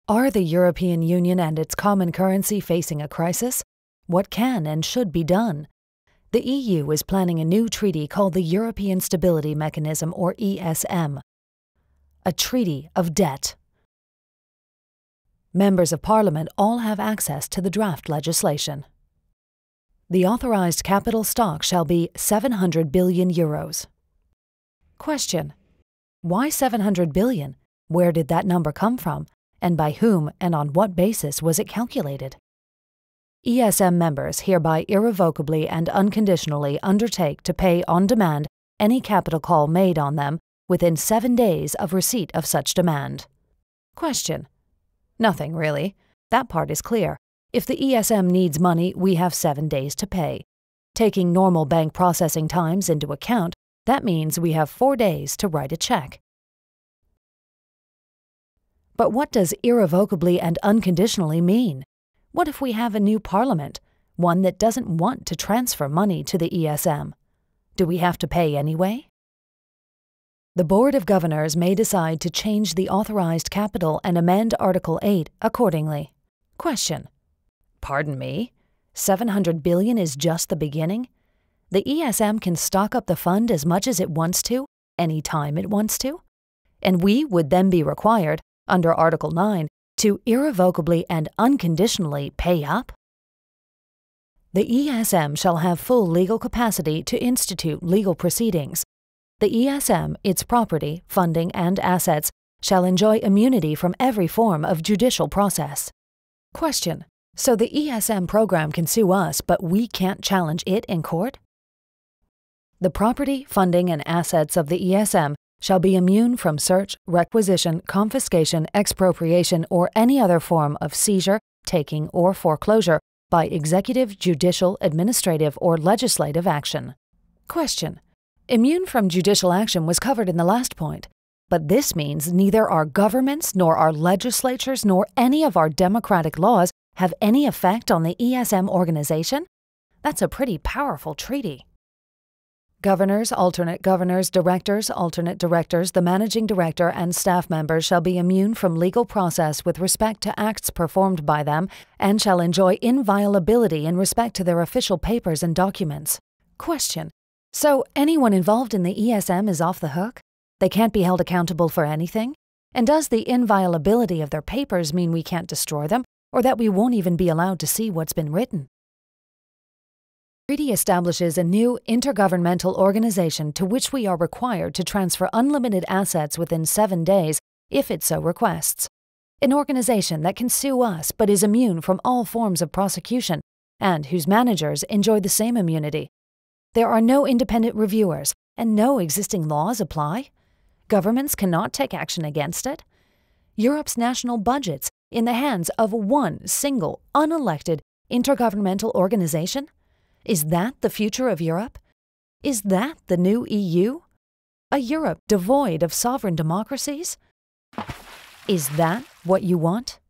Are the European Union and its common currency facing a crisis? What can and should be done? The EU is planning a new treaty called the European Stability Mechanism, or ESM. A treaty of debt. Members of Parliament all have access to the draft legislation. The authorized capital stock shall be 700 billion euros. Question: why 700 billion? Where did that number come from? And by whom and on what basis was it calculated? ESM members hereby irrevocably and unconditionally undertake to pay on demand any capital call made on them within 7 days of receipt of such demand. Question: nothing really. That part is clear. If the ESM needs money, we have 7 days to pay. Taking normal bank processing times into account, that means we have 4 days to write a check. But what does irrevocably and unconditionally mean? What if we have a new parliament, one that doesn't want to transfer money to the ESM? Do we have to pay anyway? The Board of Governors may decide to change the authorized capital and amend Article 8 accordingly. Question: pardon me? 700 billion is just the beginning? The ESM can stock up the fund as much as it wants to, any time it wants to? And we would then be required, under Article 9, to irrevocably and unconditionally pay up? The ESM shall have full legal capacity to institute legal proceedings. The ESM, its property, funding, and assets shall enjoy immunity from every form of judicial process. Question: so the ESM program can sue us, but we can't challenge it in court? The property, funding, and assets of the ESM shall be immune from search, requisition, confiscation, expropriation, or any other form of seizure, taking, or foreclosure by executive, judicial, administrative, or legislative action. Question: immune from judicial action was covered in the last point, but this means neither our governments nor our legislatures nor any of our democratic laws have any effect on the ESM organization? That's a pretty powerful treaty. Governors, alternate governors, directors, alternate directors, the managing director, and staff members shall be immune from legal process with respect to acts performed by them and shall enjoy inviolability in respect to their official papers and documents. Question: so anyone involved in the ESM is off the hook? They can't be held accountable for anything? And does the inviolability of their papers mean we can't destroy them, or that we won't even be allowed to see what's been written? The treaty establishes a new intergovernmental organization to which we are required to transfer unlimited assets within 7 days if it so requests. An organization that can sue us but is immune from all forms of prosecution and whose managers enjoy the same immunity. There are no independent reviewers and no existing laws apply. Governments cannot take action against it. Europe's national budgets in the hands of one single, unelected, intergovernmental organization? Is that the future of Europe? Is that the new EU? A Europe devoid of sovereign democracies? Is that what you want?